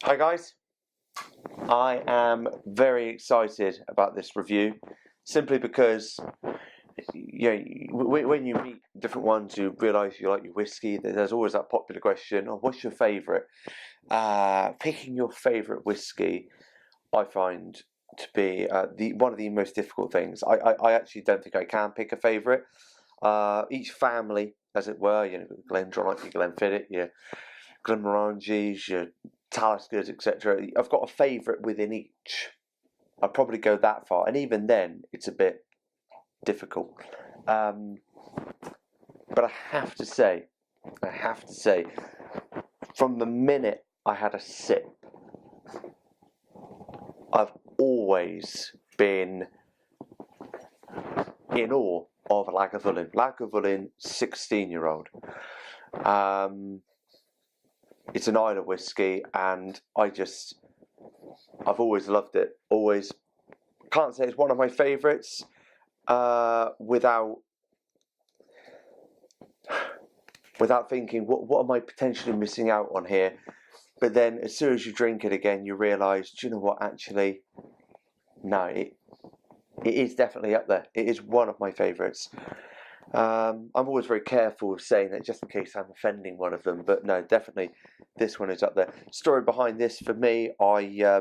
Hi guys, I am very excited about this review simply because when you meet different ones you realise you like your whiskey. There's always that popular question, what's your favourite? Picking your favourite whiskey I find to be one of the most difficult things. I actually don't think I can pick a favourite. Each family, as it were, Glendronach, your Glenfiddich, your Glenmorangies, your Taliskers, etc. I've got a favourite within each. I'd probably go that far, and even then, it's a bit difficult. But I have to say, from the minute I had a sip, I've always been in awe of Lagavulin. Lagavulin 16-year-old. It's an Islay whiskey, and I've always loved it. Always. Can't say it's one of my favourites without thinking, what am I potentially missing out on here? But then as soon as you drink it again, you realise, do you know what, actually, no, it is definitely up there. It is one of my favourites. I'm always very careful of saying that just in case I'm offending one of them, but no, definitely this one is up there. Story behind this for me, I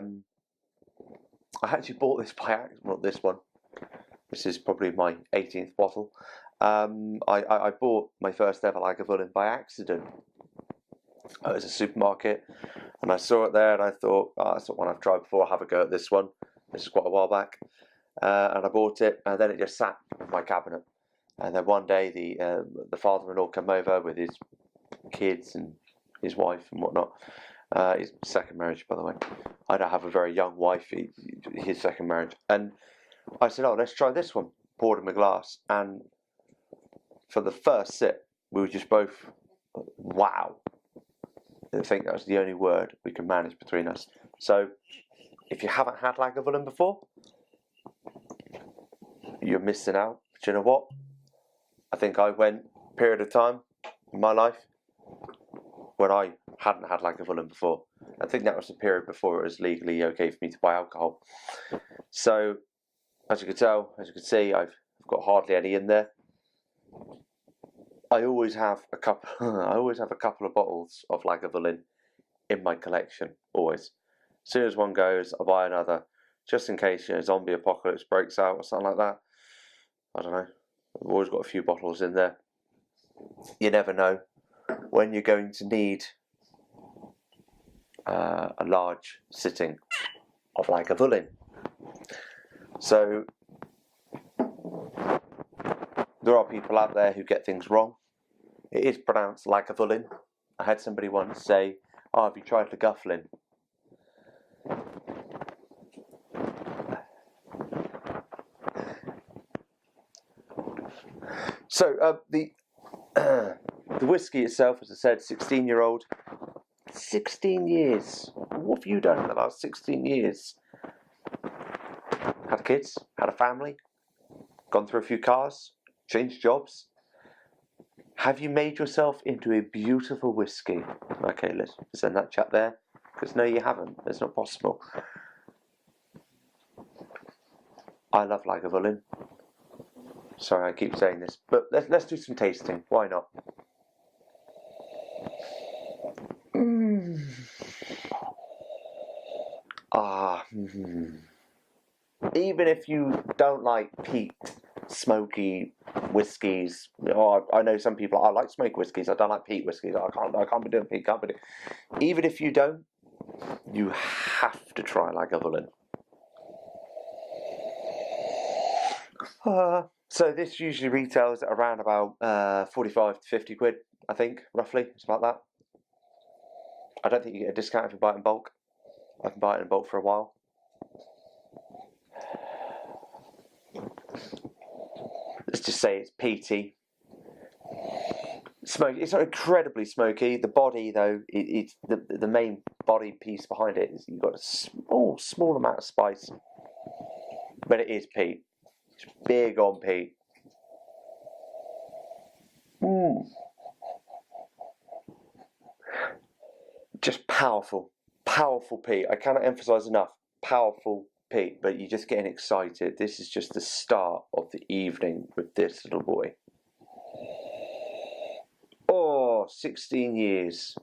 actually bought this by accident. Not this one. This is probably my 18th bottle. I bought my first ever Lagavulin by accident. It was a supermarket, and I saw it there, and I thought, that's not one I've tried before. I'll have a go at this one. This is quite a while back, and I bought it, and then it just sat in my cabinet. And then one day, the father-in-law came over with his kids and his wife and whatnot. His second marriage, by the way. I don't have a very young wife. His second marriage, and I said, let's try this one. Poured him a glass, and for the first sip, we were just both, wow. I think that was the only word we could manage between us. So, if you haven't had Lagavulin before, you're missing out. But you know what? I think I went a period of time in my life when I hadn't had Lagavulin before. I think that was the period before it was legally okay for me to buy alcohol. So, as you can see, I've got hardly any in there. I always have a couple. I always have a couple of bottles of Lagavulin in my collection. Always. As soon as one goes, I buy another, just in case zombie apocalypse breaks out or something like that. I don't know. I've always got a few bottles in there. You never know when you're going to need a large sitting of Lagavulin. So there are people out there who get things wrong. It is pronounced Lagavulin. I had somebody once say, have you tried Lagavulin? So the whiskey itself, as I said, 16-year-old. 16 years. What have you done in the last 16 years? Had kids? Had a family? Gone through a few cars? Changed jobs? Have you made yourself into a beautiful whiskey? Okay, let's send that chat there. Because no, you haven't. It's not possible. I love Lagavulin. Sorry, I keep saying this, but let's do some tasting. Why not? Even if you don't like peat, smoky whiskies, I know some people. I like smoky whiskies. I don't like peat whiskies. I can't be doing peat. Can't be doing. Even if you don't, you have to try Lagavulin. So this usually retails at around about 45 to 50 quid, I think, roughly. It's about that. I don't think you get a discount if you buy it in bulk. I can buy it in bulk for a while. Let's just say it's peaty. Smoky. It's not incredibly smoky. The body, though, it's the main body piece behind it is you've got a small amount of spice, but it is peat. It's big on peat. Just powerful. Powerful peat. I cannot emphasize enough. Powerful peat, but you're just getting excited. This is just the start of the evening with this little boy. Oh, 16 years.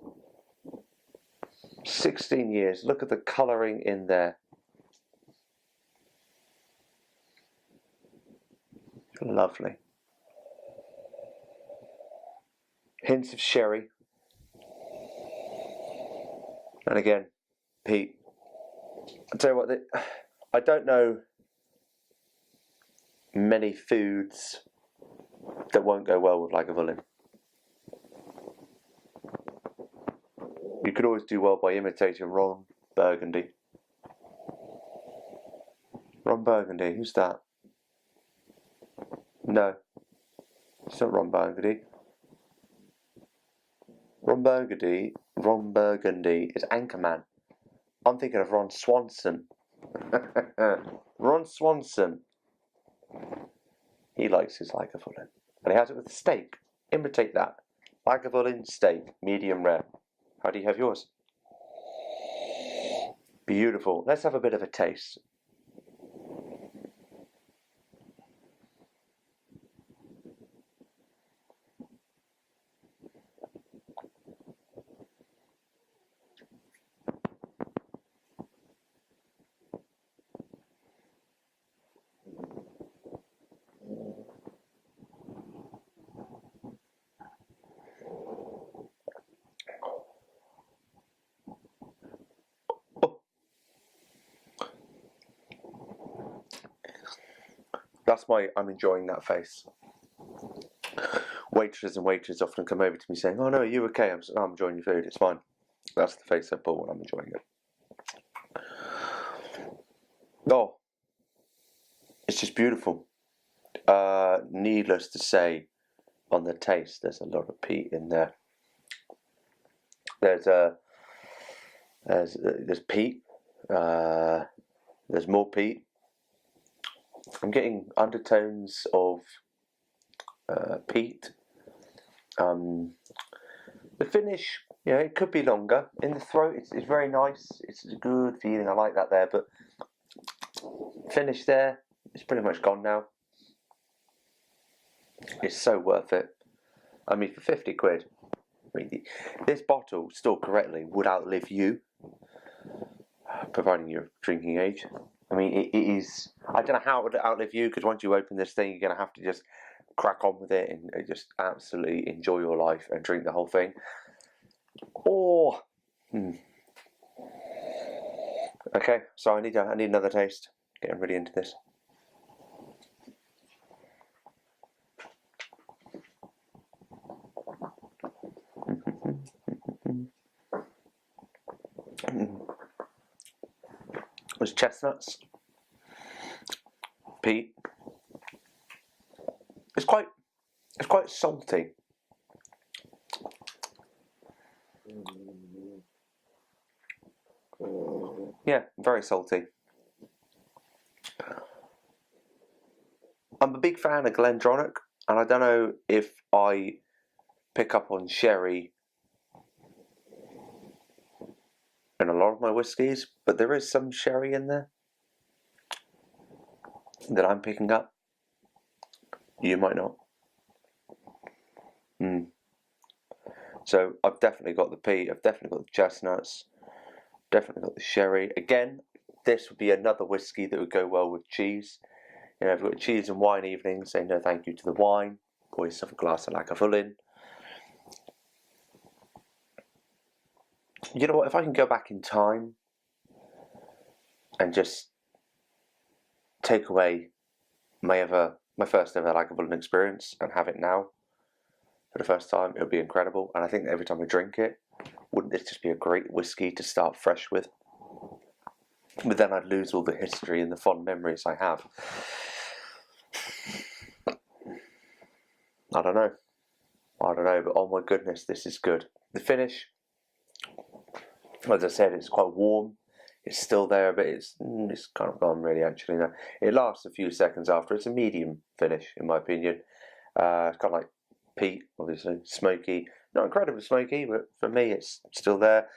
16 years. Look at the colouring in there. Lovely. Hints of sherry. And again, peat. I'll tell you what, I don't know many foods that won't go well with Lagavulin. You could always do well by imitating Ron Burgundy. Ron Burgundy, who's that? No, it's not Ron Burgundy. Ron Burgundy is Anchorman. I'm thinking of Ron Swanson. Ron Swanson. He likes his Lagavulin. And he has it with a steak. Imitate that. Lagavulin steak, medium rare. How do you have yours? Beautiful. Let's have a bit of a taste. That's why I'm enjoying that face. Waitresses and waiters often come over to me saying, "Oh no, are you okay?" I'm enjoying your food, it's fine. That's the face I put when I'm enjoying it. Oh, it's just beautiful. Needless to say, on the taste, there's a lot of peat in there. There's peat. There's more peat. I'm getting undertones of peat. The finish, you know, it could be longer. In the throat, it's very nice. It's a good feeling. I like that there, but finish there, it's pretty much gone now. It's so worth it. I mean, for 50 quid, I mean, this bottle, stored correctly, would outlive you, providing you're of drinking age. I mean, it is. I don't know how it would outlive you, because once you open this thing, you're going to have to just crack on with it and just absolutely enjoy your life and drink the whole thing. Or, okay, so I need another taste. Getting really into this. There's chestnuts, peat. It's quite salty. Yeah, very salty. I'm a big fan of Glendronach, and I don't know if I pick up on sherry in a lot of my whiskies, but there is some sherry in there that I'm picking up. You might not. So I've definitely got the peat, I've definitely got the chestnuts, definitely got the sherry. Again, this would be another whiskey that would go well with cheese. You know, if you've got cheese and wine evenings, say no thank you to the wine. Pour yourself a glass of Lagavulin. You know what, if I can go back in time and just take away my first ever Lagavulin experience and have it now for the first time, it would be incredible. And I think that every time I drink it, wouldn't this just be a great whiskey to start fresh with? But then I'd lose all the history and the fond memories I have. I don't know, but oh my goodness, this is good. The finish, as I said, it's quite warm. It's still there, but it's kind of gone really, actually. Now, it lasts a few seconds after. It's a medium finish, in my opinion. It's kind of like peat, obviously, smoky. Not incredibly smoky, but for me, it's still there.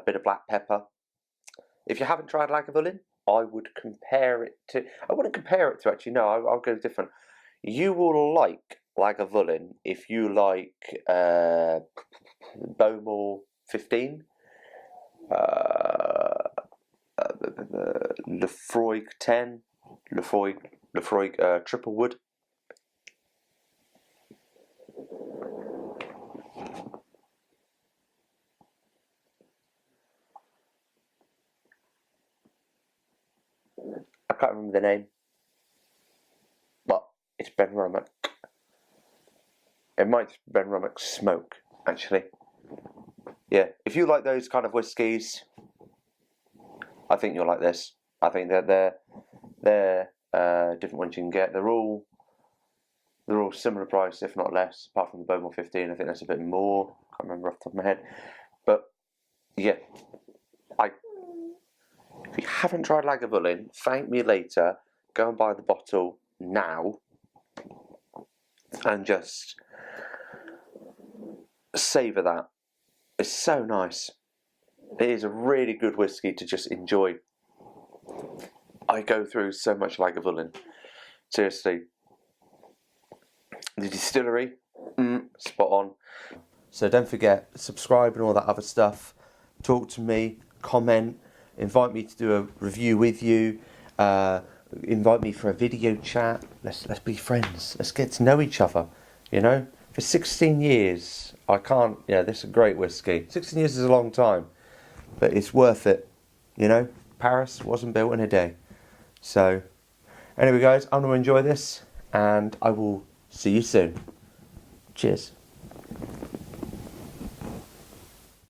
bit of black pepper. If you haven't tried Lagavulin, I would compare it to... I wouldn't compare it to, actually, no, I'll go different. You will like Lagavulin if you like Bowmore 15, Lefroy 10, Lefroy Triple Wood. I can't remember the name, but it's Ben Rummock. It might be Ben Rummock Smoke, actually. Yeah, if you like those kind of whiskies, I think you'll like this. I think that they're different ones you can get. They're all similar price, if not less, apart from the Bowmore 15. I think that's a bit more. Can't remember off the top of my head. But yeah, if you haven't tried Lagavulin, thank me later. Go and buy the bottle now, and just savour that. It's so nice. It is a really good whiskey to just enjoy. I go through so much Lagavulin. Seriously. The distillery, spot on. So don't forget, subscribe and all that other stuff. Talk to me, comment, invite me to do a review with you. Invite me for a video chat. Let's be friends. Let's get to know each other. You know, for 16 years, I can't. Yeah, this is a great whiskey. 16 years is a long time, but it's worth it. You know, Paris wasn't built in a day. So, anyway, guys, I'm going to enjoy this, and I will see you soon. Cheers.